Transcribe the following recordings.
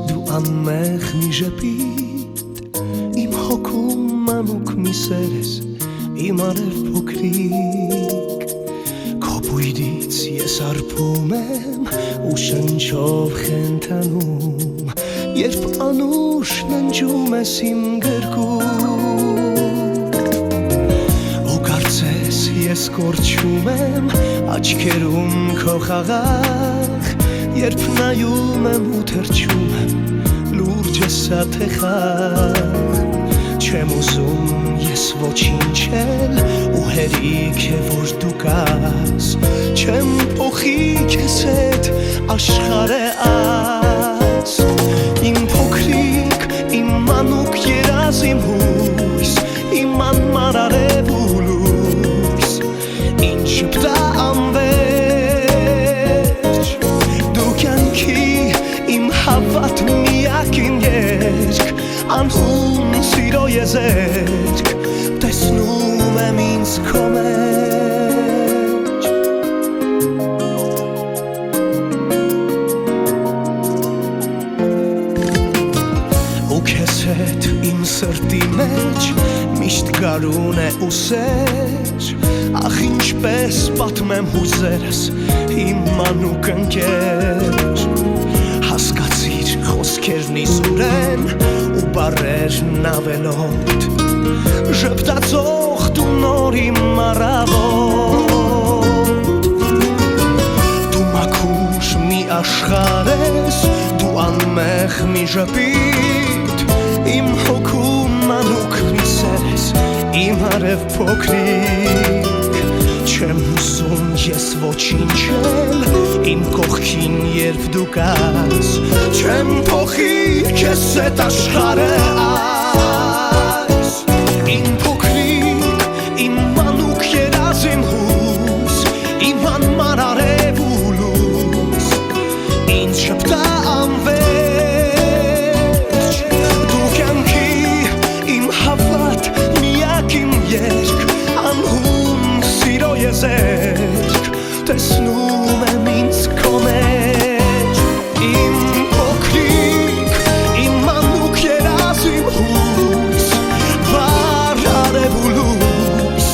դու անմեղ մի ժպիտ իմ հոգում մանուկ մի սեր ես իմ արև փոքրիկ քո բույրից ես արփում եմ ու շնչով խենթանում երբ անուշ ննջում ես իմ գրկում ու կարծես ես կորչում եմ աչքերում քո խաղաղ երբ նայում եմ ու թրջում եմ լուրջ ես աթեխաղ չեմ ուզում ես ոչինչ էլ ու հերիք է որ դու կաս չեմ փոխի քեզ հետ աշխարհը աս իմ փոքրիկ իմ մանուկ երազ իմ հույս իմ անմար արև ու լույս ինչ շպտա անվերջ դու կյանքի իմ հավատ միակ իմ երկ անհուն սիրո եզերք տեսնում եմ ինձ քո մեջ ու քեզ հետ իմ սրտի մեջ միշտ գարուն է ու սեր ախ ինչպես պատմեմ հույզերս իմ մանուկ ընկեր հասկացիր խոսքերն իզուր են ու բառերն ավելոտ ժպտացող դու նոր իմ առավոտ դու մաքուր մի աշխարհ ես դու անմեղ մի ժպիտ իմ հոգում մանուկ մի սեր ես իմ արև փոքրիկ չեմ ուզում ես ոչինչ էլ իմ կողքին երբ դու կաս չեմ փոխի քեզ հետ աշխարհը այս իմ փոքրիկ իմ մանուկ երազ իմ հույս իմ անմար արև ու լույս ինձ շպտա անվերջ դու կյանքի իմ հավատ միակ իմ երկ անհուն սիրո եզերք տեսնում եմ ինձ քո մեջ իմ փոքրիկ իմ մանուկ երազ իմ հույս վառ արև ու լույս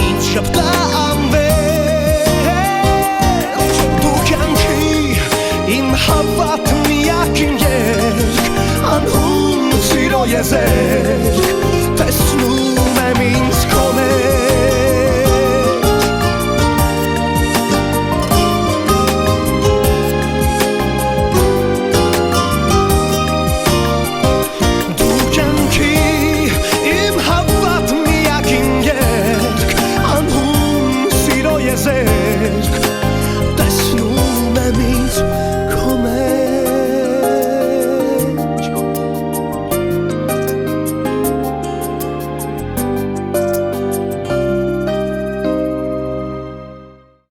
ինձ շպտա անվերջ դու կյանքի իմ հավատ միակ իմ երկ անհուն սիրո եզերք